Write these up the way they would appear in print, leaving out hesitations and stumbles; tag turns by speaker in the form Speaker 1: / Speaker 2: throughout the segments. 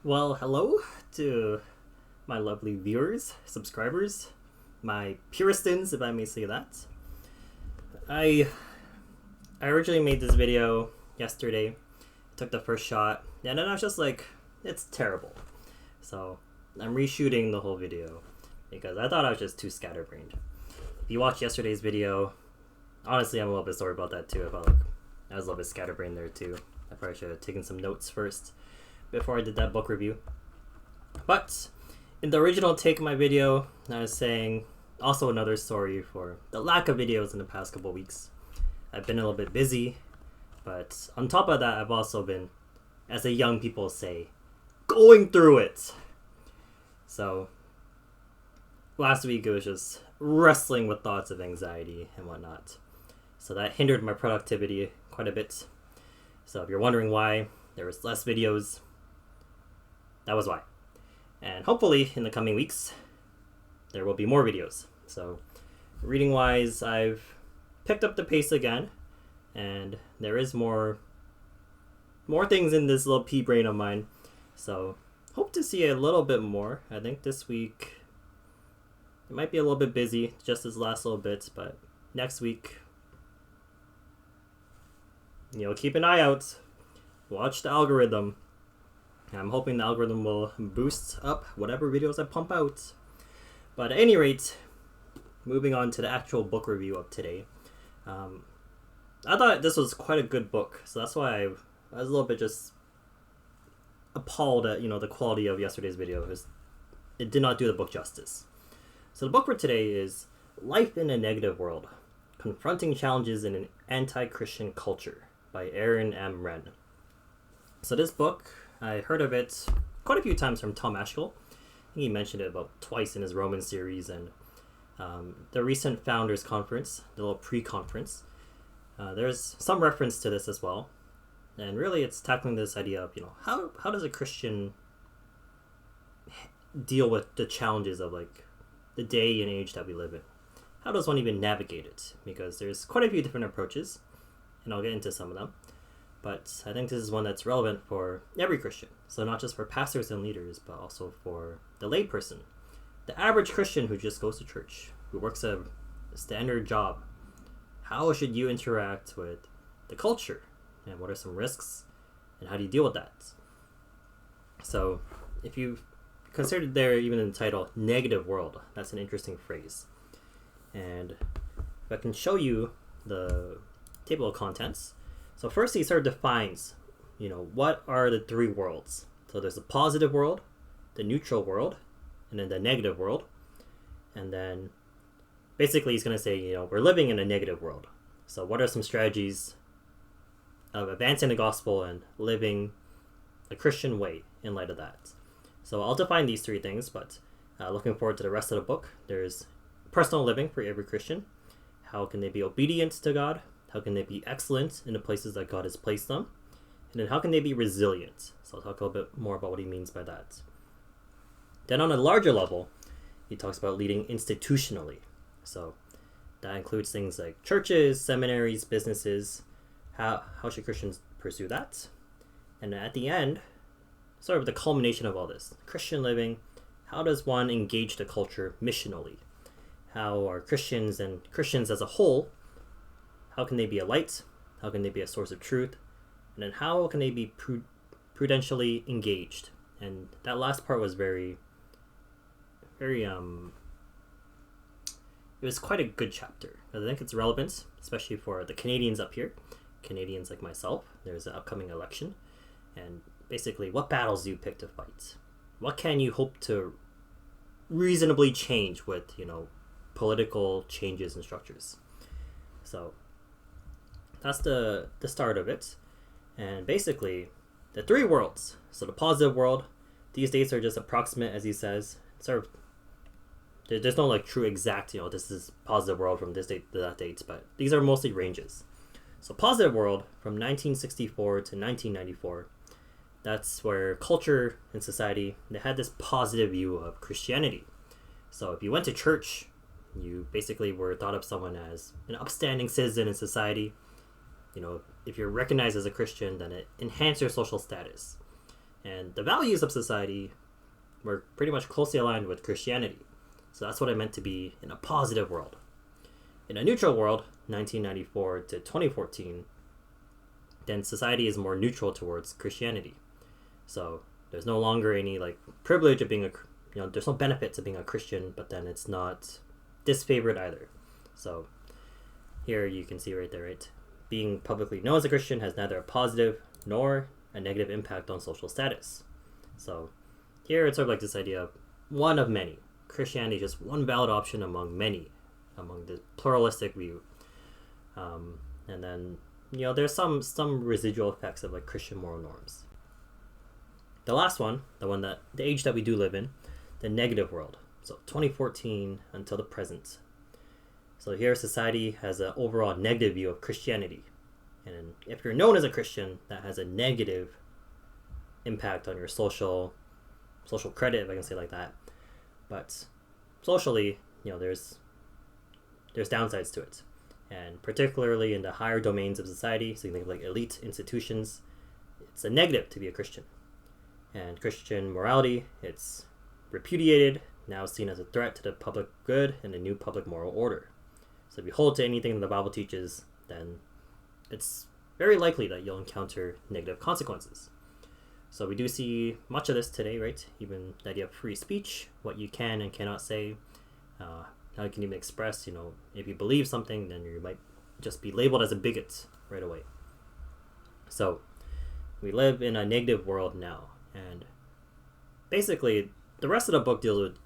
Speaker 1: Well, hello to my lovely viewers, subscribers, my puristans, if I may say that. I originally made this video yesterday, took the first shot, and then I was just like, it's terrible. So I'm reshooting the whole video because I thought I was just too scatterbrained. If you watched yesterday's video, honestly, I'm a little bit sorry about that too. I felt like I was a little bit scatterbrained there too. I probably should have taken some notes first before I did that book review. But in the original take of my video, I was saying also another story for the lack of videos in the past couple weeks. I've been a little bit busy, but on top of that, I've also been, as the young people say, going through it. So last week it was just wrestling with thoughts of anxiety and whatnot. So that hindered my productivity quite a bit. So if you're wondering why there was less videos, that was why. And hopefully in the coming weeks, there will be more videos. So reading wise, I've picked up the pace again, and there is more things in this little pea brain of mine. So hope to see a little bit more. I think this week it might be a little bit busy, just this last little bit, but next week, keep an eye out. Watch the algorithm. I'm hoping the algorithm will boost up whatever videos I pump out. But at any rate, moving on to the actual book review of today. I thought this was quite a good book, so that's why I was a little bit just appalled at the quality of yesterday's video. It did not do the book justice. So the book for today is Life in a Negative World: Confronting Challenges in an Anti-Christian Culture by Renn. So this book, I heard of it quite a few times from tomascol. I think he mentioned it about twice in his Roman series, and the recent Founders Conference, the little pre-conference, there's some reference to this as well. And really it's tackling this idea of, how does a Christian deal with the challenges of the day and age that we live in? How does one even navigate it? Because there's quite a few different approaches, and I'll get into some of them. But I think this is one that's relevant for every Christian. So not just for pastors and leaders, but also for the layperson, the average Christian who just goes to church, who works a standard job. How should you interact with the culture? And what are some risks? And how do you deal with that? So if you considered there, even in the title, negative world, that's an interesting phrase. And if I can show you the table of contents. So first he sort of defines, what are the three worlds? So there's the positive world, the neutral world, and then the negative world. And then basically he's going to say, we're living in a negative world. So what are some strategies of advancing the gospel and living a Christian way in light of that? So I'll define these three things, but looking forward to the rest of the book. There's personal living for every Christian. How can they be obedient to God? How can they be excellent in the places that God has placed them? And then how can they be resilient? So I'll talk a little bit more about what he means by that. Then on a larger level, he talks about leading institutionally. So that includes things like churches, seminaries, businesses. How should Christians pursue that? And at the end, sort of the culmination of all this, Christian living, how does one engage the culture missionally? How are Christians and Christians as a whole, how can they be a light? How can they be a source of truth? And then how can they be prudentially engaged? And that last part was very, it was quite a good chapter. I think it's relevant, especially for the Canadians up here, Canadians like myself. There's an upcoming election. And basically, what battles do you pick to fight? What can you hope to reasonably change with, political changes and structures? So that's the start of it. And basically, the three worlds. So the positive world, these dates are just approximate, as he says. Sort of, there's no true exact, this is positive world from this date to that date, but these are mostly ranges. So positive world from 1964 to 1994, that's where culture and society, they had this positive view of Christianity. So if you went to church, you basically were thought of someone as an upstanding citizen in society. If you're recognized as a Christian, then it enhances your social status. And the values of society were pretty much closely aligned with Christianity. So that's what I meant to be in a positive world. In a neutral world, 1994 to 2014, then society is more neutral towards Christianity. So there's no longer any like privilege of being there's no benefit to being a Christian, but then it's not disfavored either. So here you can see right there, right? Being publicly known as a Christian has neither a positive nor a negative impact on social status. So here it's sort of like this idea of one of many. Christianity is just one valid option among many, among the pluralistic view. And then, there's some residual effects of like Christian moral norms. The last one, the age that we do live in, the negative world. So 2014 until the present. So here society has an overall negative view of Christianity. And if you're known as a Christian, that has a negative impact on your social credit, if I can say it like that. But socially, there's downsides to it. And particularly in the higher domains of society, so you think of like elite institutions, it's a negative to be a Christian. And Christian morality, it's repudiated, now seen as a threat to the public good and the new public moral order. So if you hold to anything that the Bible teaches, then it's very likely that you'll encounter negative consequences. So we do see much of this today, right? Even the idea of free speech, what you can and cannot say, how you can even express, if you believe something, then you might just be labeled as a bigot right away. So we live in a negative world now. And basically, the rest of the book deals with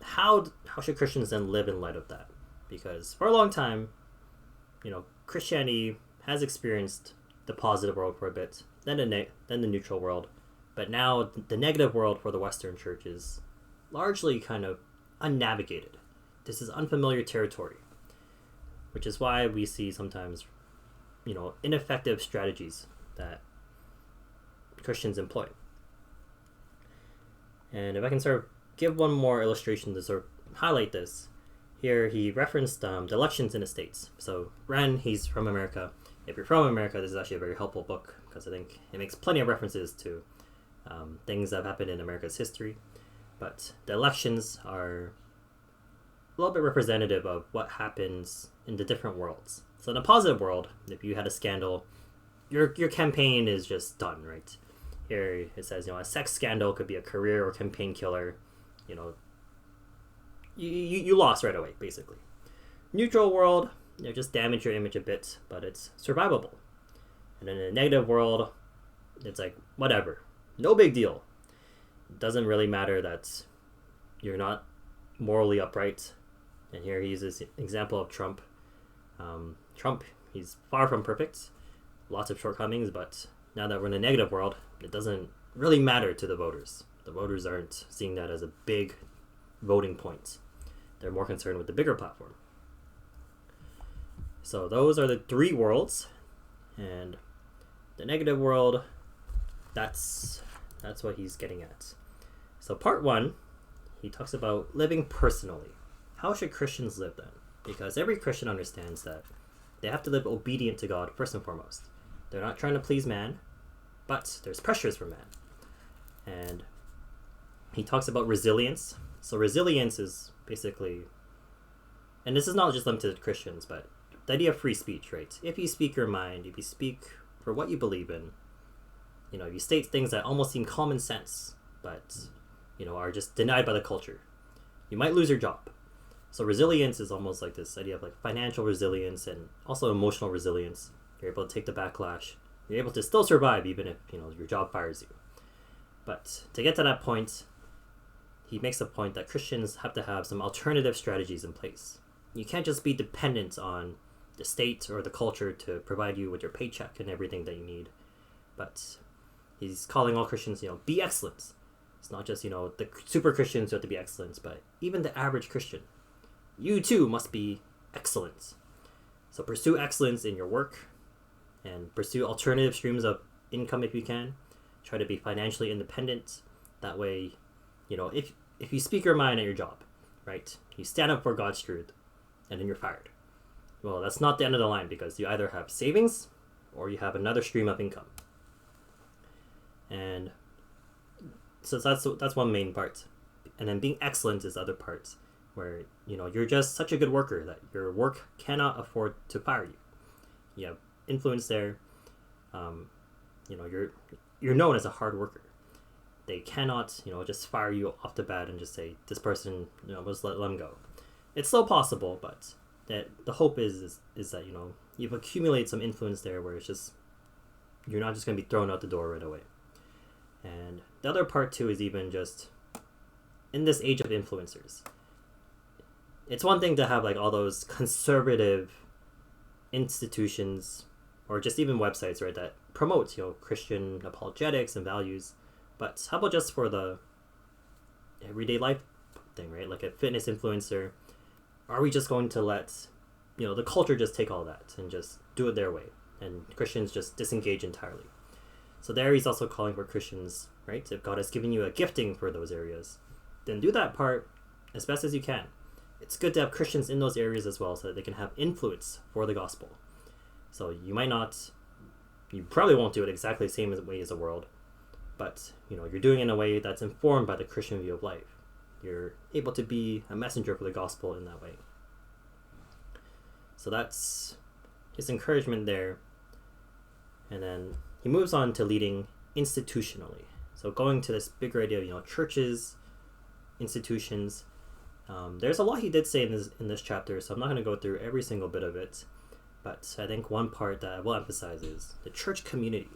Speaker 1: how should Christians then live in light of that? Because for a long time, Christianity has experienced the positive world for a bit, then the neutral world, but now the negative world for the Western church is largely kind of unnavigated. This is unfamiliar territory, which is why we see sometimes, ineffective strategies that Christians employ. And if I can sort of give one more illustration to sort of highlight this, here he referenced the elections in the States. So Renn, he's from America. If you're from America, this is actually a very helpful book because I think it makes plenty of references to things that have happened in America's history. But the elections are a little bit representative of what happens in the different worlds. So in a positive world, if you had a scandal, your campaign is just done, right? Here it says, a sex scandal could be a career or campaign killer. You lost right away, basically. Neutral world, just damage your image a bit, but it's survivable. And in a negative world, it's like, whatever. No big deal. It doesn't really matter that you're not morally upright. And here he uses an example of Trump. Trump, he's far from perfect. Lots of shortcomings, but now that we're in a negative world, it doesn't really matter to the voters. The voters aren't seeing that as a big voting point. They're more concerned with the bigger platform. So those are the three worlds, and the negative world, that's what he's getting at. So part one, he talks about living personally. How should Christians live then? Because every Christian understands that they have to live obedient to God first and foremost. They're not trying to please man, but there's pressures from man. And he talks about resilience. So resilience is basically, and this is not just limited to Christians, but the idea of free speech, right? If you speak your mind, if you speak for what you believe in, if you state things that almost seem common sense, but, are just denied by the culture, you might lose your job. So resilience is almost like this idea of like financial resilience and also emotional resilience. You're able to take the backlash. You're able to still survive even if, your job fires you. But to get to that point, he makes a point that Christians have to have some alternative strategies in place. You can't just be dependent on the state or the culture to provide you with your paycheck and everything that you need. But he's calling all Christians, be excellent. It's not just, the super Christians who have to be excellent, but even the average Christian. You too must be excellent. So pursue excellence in your work and pursue alternative streams of income if you can. Try to be financially independent. That way, if you speak your mind at your job, right? You stand up for God's truth and then you're fired. Well, that's not the end of the line because you either have savings or you have another stream of income. And So that's one main part, and then being excellent is the other part, where you're just such a good worker that your work cannot afford to fire you. You have influence there. You're known as a hard worker. They cannot just fire you off the bat and just say this person just let them go. It's still possible, but that the hope is that you've accumulated some influence there where it's just you're not just going to be thrown out the door right away. And the other part too is even just in this age of influencers, it's one thing to have like all those conservative institutions or just even websites, right, that promote Christian apologetics and values, but how about just for the everyday life thing, right? Like a fitness influencer, are we just going to let the culture just take all that and just do it their way, and Christians just disengage entirely? So there he's also calling for Christians, right? If God has given you a gifting for those areas, then do that part as best as you can. It's good to have Christians in those areas as well so that they can have influence for the gospel. So you probably won't do it exactly the same way as the world, but you're doing it in a way that's informed by the Christian view of life. You're able to be a messenger for the gospel in that way. So that's his encouragement there. And then he moves on to leading institutionally. So going to this bigger idea of churches, institutions. There's a lot he did say in this chapter, so I'm not going to go through every single bit of it. But I think one part that I will emphasize is the church community.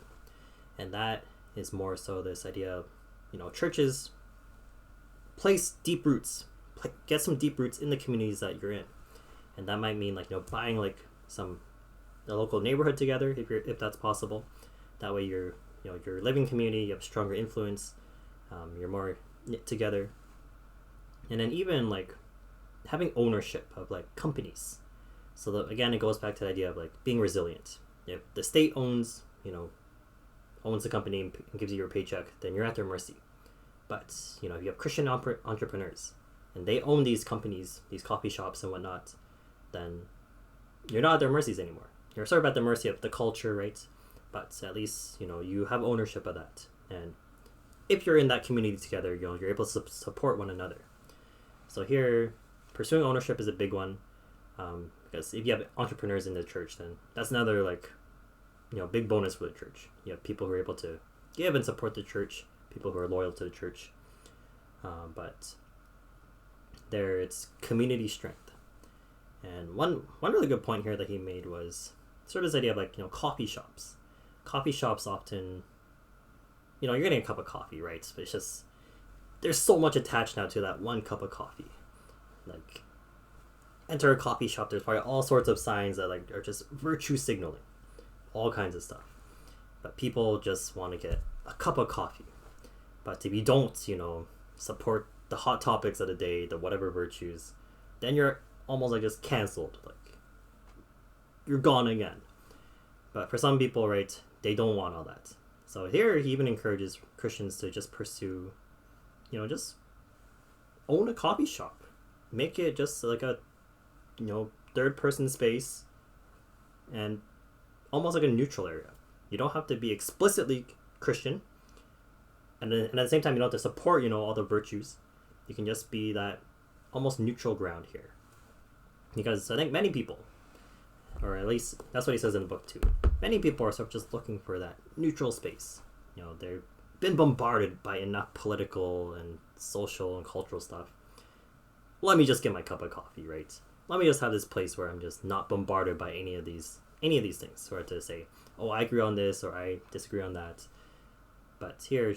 Speaker 1: And that is more so this idea of, churches place deep roots, get some deep roots in the communities that you're in. And that might mean buying the local neighborhood together if that's possible. That way your living community, you have stronger influence, you're more knit together. And then even having ownership of companies. So that, again, it goes back to the idea of being resilient. If the state owns the company and gives you your paycheck, then you're at their mercy. But if you have Christian entrepreneurs and they own these companies, these coffee shops and whatnot, then you're not at their mercies anymore. You're sort of at the mercy of the culture, right? But at least you have ownership of that. And if you're in that community together, you're able to support one another. So here, pursuing ownership is a big one. Because if you have entrepreneurs in the church, then that's another big bonus for the church. You have people who are able to give and support the church, people who are loyal to the church. But there, it's community strength. And one really good point here that he made was sort of this idea of coffee shops. Coffee shops often, you're getting a cup of coffee, right? But it's just there's so much attached now to that one cup of coffee. Enter a coffee shop, there's probably all sorts of signs that are just virtue signaling, all kinds of stuff. But people just want to get a cup of coffee. But if you don't, support the hot topics of the day, the whatever virtues, then you're almost just canceled. You're gone again. But for some people, right, they don't want all that. So here he even encourages Christians to just pursue, just own a coffee shop. Make it just a third person space and almost a neutral area. You don't have to be explicitly Christian, and at the same time you don't have to support all the virtues. You can just be that almost neutral ground here, because I think many people, or at least that's what he says in the book too, many people are sort of just looking for that neutral space. They've been bombarded by enough political and social and cultural stuff. Let me just get my cup of coffee, right? Let me just have this place where I'm just not bombarded by any of these things, or to say, oh, I agree on this or I disagree on that. But here,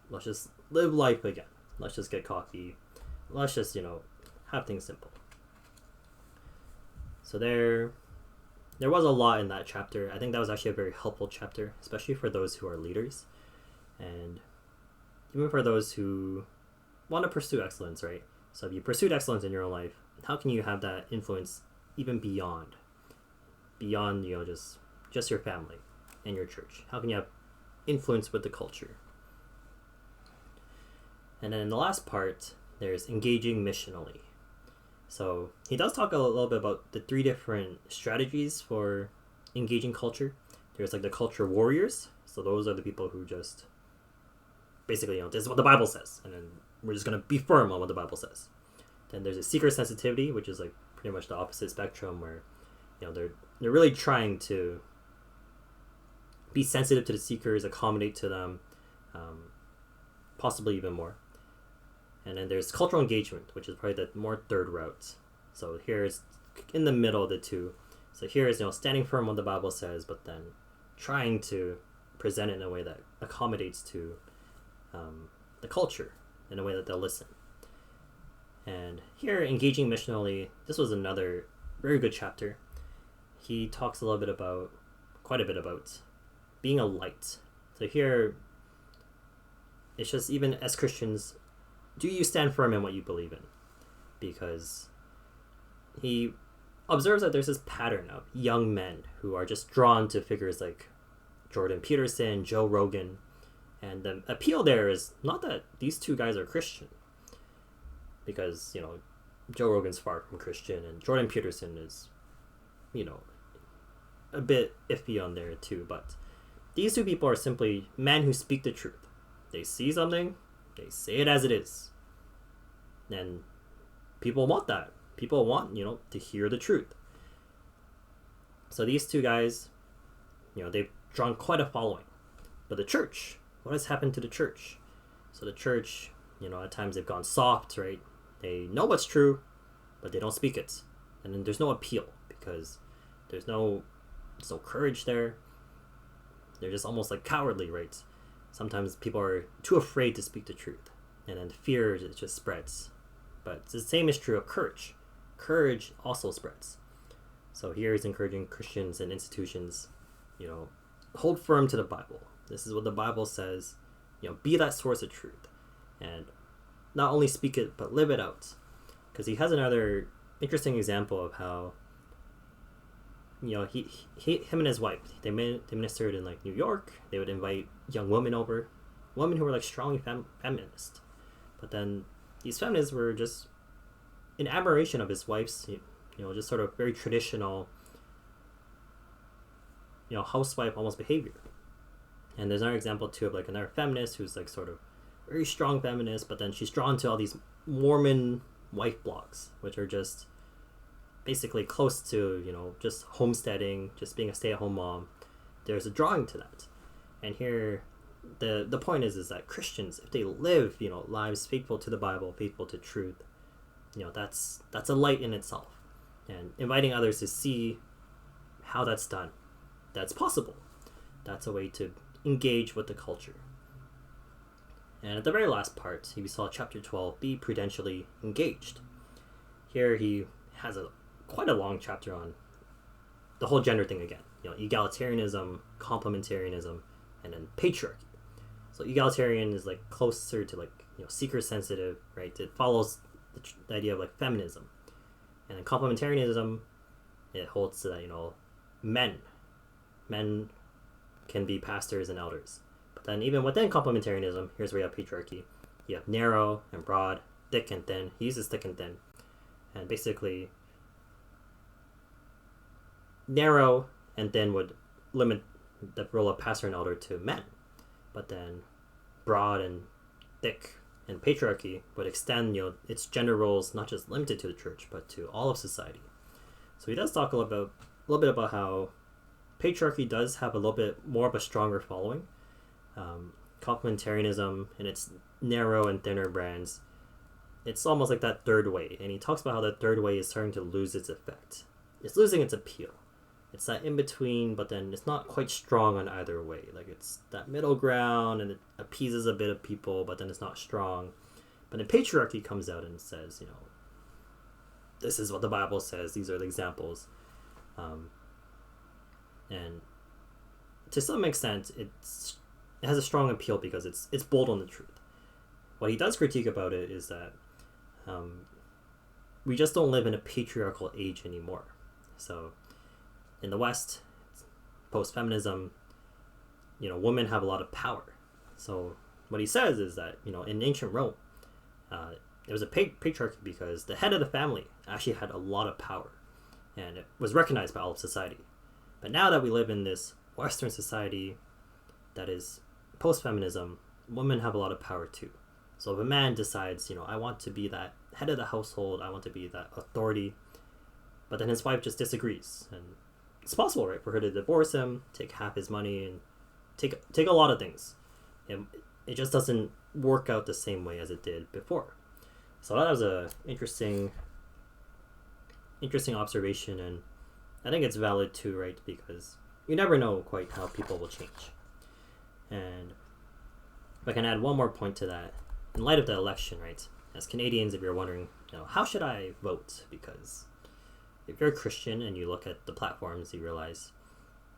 Speaker 1: let's just live life again. Let's just get coffee. Let's just have things simple. So there was a lot in that chapter. I think that was actually a very helpful chapter, especially for those who are leaders, and even for those who want to pursue excellence, right? So if you pursued excellence in your own life, how can you have that influence even beyond just your family and your church? How can you have influence with the culture? And then in the last part, there's engaging missionally. So he does talk a little bit about the 3 different strategies for engaging culture. There's the culture warriors. So those are the people who just basically, this is what the Bible says, and then we're just gonna be firm on what the Bible says. Then there's a seeker sensitivity, which is like pretty much the opposite spectrum, where they're really trying to be sensitive to the seekers, accommodate to them, possibly even more. And then there's cultural engagement, which is probably the more third route. So here's in the middle of the two. So here is standing firm on what the Bible says, but then trying to present it in a way that accommodates to the culture in a way that they'll listen. And here, engaging missionally, this was another very good chapter. He talks quite a bit about being a light. So here, it's just even as Christians, do you stand firm in what you believe in? Because he observes that there's this pattern of young men who are just drawn to figures like Jordan Peterson, Joe Rogan. And the appeal there is not that these two guys are Christian, because, Joe Rogan's far from Christian, and Jordan Peterson is, a bit iffy on there too. But these two people are simply men who speak the truth. They see something, they say it as it is. And people want that. People want, to hear the truth. So these two guys, they've drawn quite a following. But the church, what has happened to the church? So the church, at times they've gone soft, right? They know what's true, but they don't speak it. And then there's no appeal, because there's no courage there. They're just almost like cowardly, right? Sometimes people are too afraid to speak the truth, and then fear, it just spreads. But the same is true of courage. Courage also spreads. So here he's encouraging Christians and institutions, hold firm to the Bible. This is what the Bible says. Be that source of truth, and not only speak it but live it out. Because he has another interesting example of how him and his wife, they ministered in like New York. They would invite young women over, women who were like strongly feminist. But then these feminists were just in admiration of his wife's, just sort of very traditional, housewife almost behavior. And there's another example too of like another feminist who's like sort of very strong feminist, but then she's drawn to all these Mormon wife blogs, which are just basically close to, just homesteading, just being a stay-at-home mom. There's a drawing to that. And here, the point is that Christians, if they live, lives faithful to the Bible, faithful to truth, that's a light in itself. And inviting others to see how that's done, that's possible. That's a way to engage with the culture. And at the very last part, we saw chapter 12, be prudentially engaged. Here he has quite a long chapter on the whole gender thing again. Egalitarianism, complementarianism, and then patriarchy. So egalitarian is like closer to like, seeker sensitive, right? It follows the idea of like feminism. And then complementarianism, it holds to that, men can be pastors and elders. But then even within complementarianism, here's where you have patriarchy. You have narrow and broad, thick and thin. He uses thick and thin. And basically, narrow and thin would limit the role of pastor and elder to men. But then broad and thick and patriarchy would extend, its gender roles, not just limited to the church, but to all of society. So he does talk a little bit about how patriarchy does have a little bit more of a stronger following. Complementarianism and its narrow and thinner brands, it's almost like that third way. And he talks about how that third way is starting to lose its effect. It's losing its appeal. It's that in between, but then it's not quite strong on either way. Like it's that middle ground, and it appeases a bit of people, but then it's not strong. But then patriarchy comes out and says, this is what the Bible says. These are the examples. And to some extent, it has a strong appeal because it's bold on the truth. What he does critique about it is that we just don't live in a patriarchal age anymore. So in the West, post-feminism, women have a lot of power. So what he says is that, in ancient Rome, it was a patriarchy because the head of the family actually had a lot of power, and it was recognized by all of society. But now that we live in this Western society that is post-feminism, women have a lot of power too. So if a man decides, I want to be that head of the household, I want to be that authority, but then his wife just disagrees, and it's possible, right, for her to divorce him, take half his money, and take a lot of things. It just doesn't work out the same way as it did before. So that was a interesting observation, and I think it's valid too, right? Because you never know quite how people will change. And if I can add one more point to that, in light of the election, right? As Canadians, if you're wondering, how should I vote? Because if you're a Christian and you look at the platforms, you realize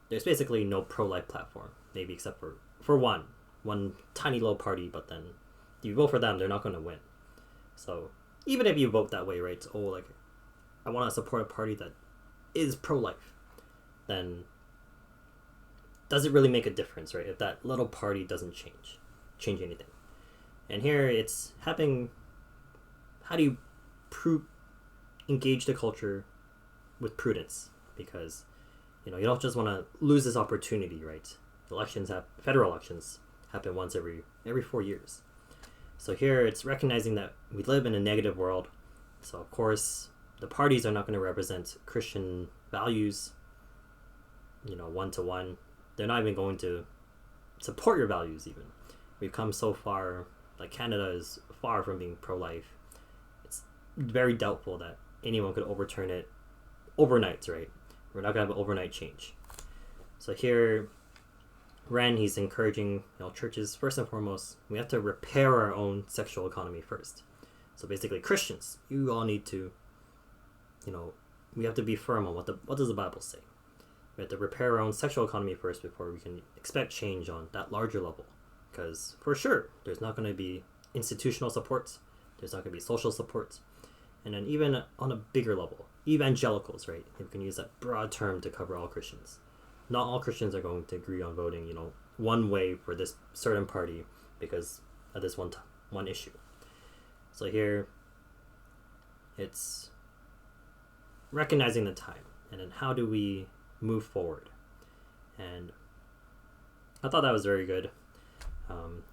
Speaker 1: there's basically no pro-life platform, maybe except for one tiny little party, but then if you vote for them, they're not going to win. So even if you vote that way, right? I want to support a party that is pro-life, then does it really make a difference, right? If that little party doesn't change anything. And here it's happening. How do you engage the culture with prudence? Because you don't just want to lose this opportunity, right? Federal elections happen once every 4 years. So here it's recognizing that we live in a negative world. So of course the parties are not going to represent Christian values, one to one. They're not even going to support your values even. We've come so far, like Canada is far from being pro-life. It's very doubtful that anyone could overturn it overnight, right? We're not going to have an overnight change. So here, Renn, he's encouraging churches, first and foremost, we have to repair our own sexual economy first. So basically, Christians, you all need to, we have to be firm on what does the Bible say. We have to repair our own sexual economy first before we can expect change on that larger level. Because for sure, there's not going to be institutional support. There's not going to be social support. And then even on a bigger level, evangelicals, right? You can use that broad term to cover all Christians. Not all Christians are going to agree on voting, one way for this certain party because of this one issue. So here, it's recognizing the time, and then how do we move forward? And I thought that was very good.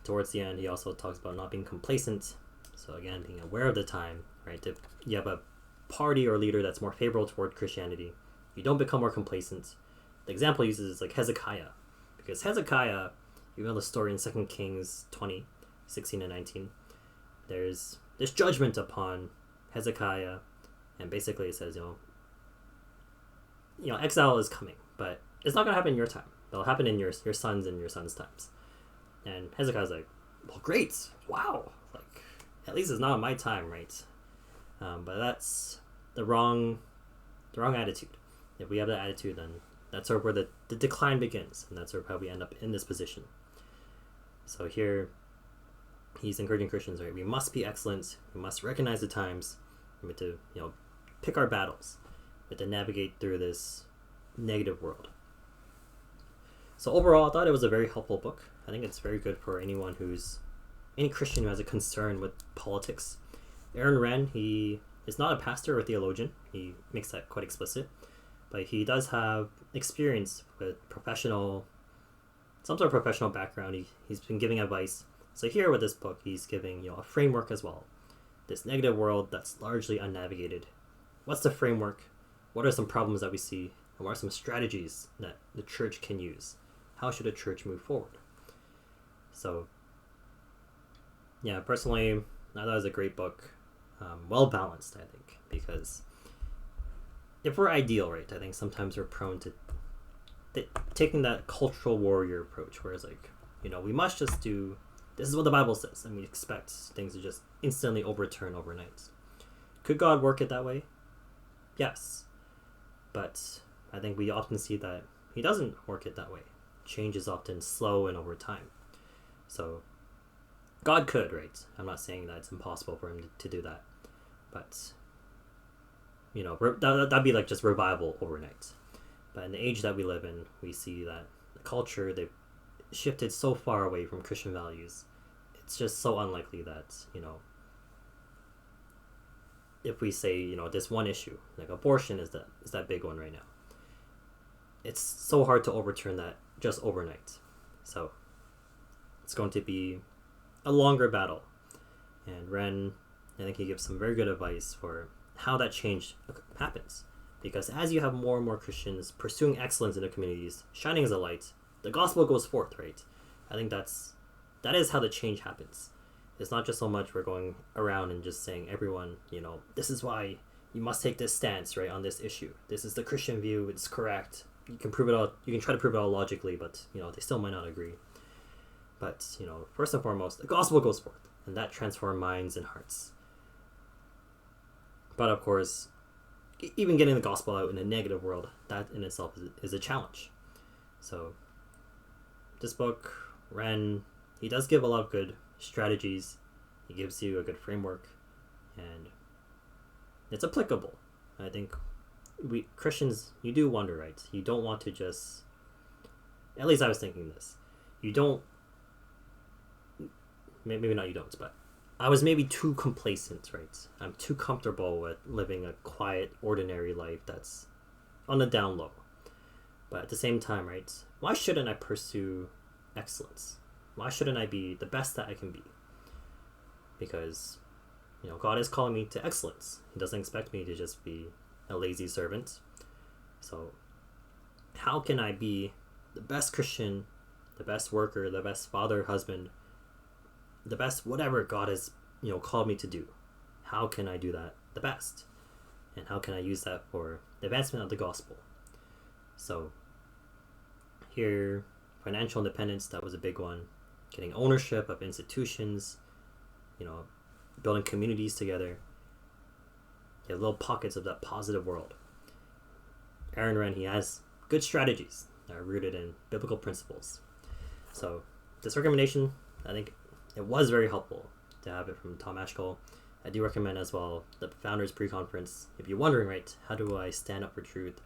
Speaker 1: Towards the end, he also talks about not being complacent. So again, being aware of the time, right? If you have a party or leader that's more favorable toward Christianity, you don't become more complacent. The example he uses is like Hezekiah, because Hezekiah, you know the story in 2 Kings 20, 16 and 19, there's this judgment upon Hezekiah, and basically it says, exile is coming, but it's not going to happen in your time. It'll happen in your sons and your sons' times. And Hezekiah's like, well, great, wow, like at least it's not in my time, right? But that's the wrong attitude. If we have that attitude, then that's sort of where the decline begins, and that's sort of how we end up in this position. So here, he's encouraging Christians, right? We must be excellent. We must recognize the times. We have to, pick our battles. We have to navigate through this negative world. So overall, I thought it was a very helpful book. I think it's very good for any Christian who has a concern with politics. Renn, he is not a pastor or theologian. He makes that quite explicit. But he does have experience with some sort of professional background. He's been giving advice. So here with this book, he's giving a framework as well. This negative world that's largely unnavigated. What's the framework? What are some problems that we see? And what are some strategies that the church can use? How should a church move forward? So, yeah, personally, I thought it was a great book. Well balanced, I think, because if we're ideal, right, I think sometimes we're prone to taking that cultural warrior approach, where it's like, we must just do, this is what the Bible says, and we expect things to just instantly overturn overnight. Could God work it that way? Yes. But I think we often see that he doesn't work it that way. Change is often slow and over time. So God could, right? I'm not saying that it's impossible for him to do that. But, that'd be like just revival overnight. But in the age that we live in, we see that the culture, they've shifted so far away from Christian values. It's just so unlikely that, if we say, this one issue, like abortion is that big one right now. It's so hard to overturn that just overnight. So it's going to be a longer battle. And Renn, I think he gives some very good advice for how that change happens. Because as you have more and more Christians pursuing excellence in their communities, shining as a light, the gospel goes forth, right? I think that is how the change happens. It's not just so much we're going around and just saying everyone, this is why you must take this stance, right, on this issue. This is the Christian view, it's correct. You can prove it all, you can try to prove it all logically, but they still might not agree. But, first and foremost, the gospel goes forth, and that transforms minds and hearts. But of course, even getting the gospel out in a negative world, that in itself is a challenge. So, this book, Renn, he does give a lot of good strategies. He gives you a good framework, and it's applicable. I think we Christians, you do wonder, right? You don't want to just, at least I was thinking this, you don't, maybe not you don't, but I was maybe too complacent, right? I'm too comfortable with living a quiet, ordinary life that's on the down low. But at the same time, right, why shouldn't I pursue excellence? Why shouldn't I be the best that I can be? Because, God is calling me to excellence. He doesn't expect me to just be a lazy servant. So, how can I be the best Christian, the best worker, the best father, husband, the best whatever God has, called me to do? How can I do that the best? And how can I use that for the advancement of the gospel? So, here, financial independence, that was a big one. Getting ownership of institutions, building communities together. You have little pockets of that positive world. Aaron Renn, he has good strategies that are rooted in biblical principles. So this recommendation, I think it was very helpful to have it from tomascol. I do recommend as well the Founders Pre-Conference. If you're wondering, right, how do I stand up for truth?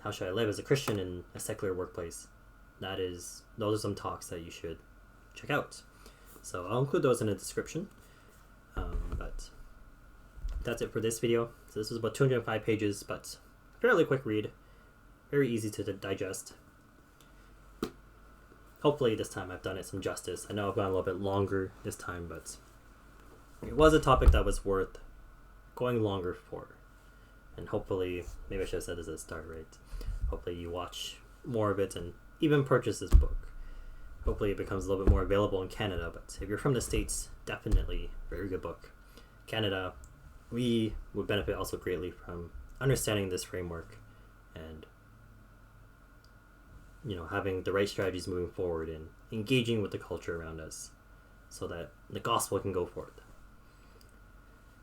Speaker 1: How should I live as a Christian in a secular workplace? Those are some talks that you should check out. So I'll include those in the description. But that's it for this video. So this was about 205 pages, but fairly quick read. Very easy to digest. Hopefully this time I've done it some justice. I know I've gone a little bit longer this time, but it was a topic that was worth going longer for. And hopefully, maybe I should have said this at the start, right? Hopefully you watch more of it and even purchase this book. Hopefully it becomes a little bit more available in Canada, but if you're from the States, definitely very good book. Canada, we would benefit also greatly from understanding this framework and having the right strategies moving forward and engaging with the culture around us so that the gospel can go forth.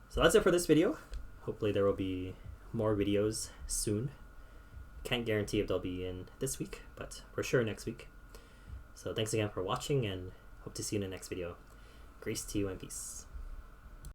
Speaker 1: So that's it for this video. Hopefully there will be more videos soon. Can't guarantee if they'll be in this week, but for sure next week. So thanks again for watching, and hope to see you in the next video. Grace to you and peace.